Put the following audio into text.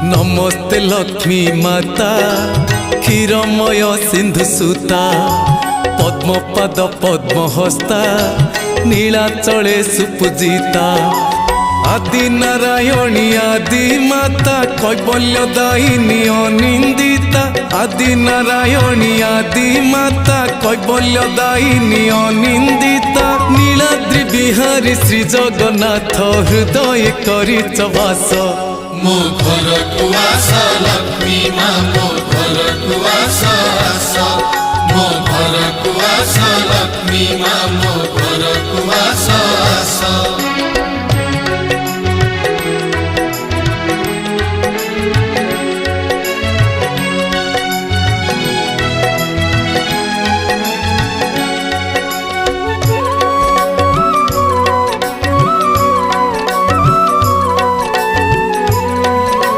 नमस्ते लक्ष्मी माता क्षीरमय सिंधु सुता पद्मपाद पद्महस्ता नीलाचले सुपूजिता आदि नारायणी आदि माता कैवल्यदायिनी अनिंदिता आदि नारायणी आदि माता कैवल्यदायिनी अनिंदिता नीलाद्रि बिहारी श्री जगन्नाथ हृदय करिच वास मो घर को आस लक्ष्मी माँ मो घर को आस मो घर को आस लक्ष्मी माँ मो घर को आस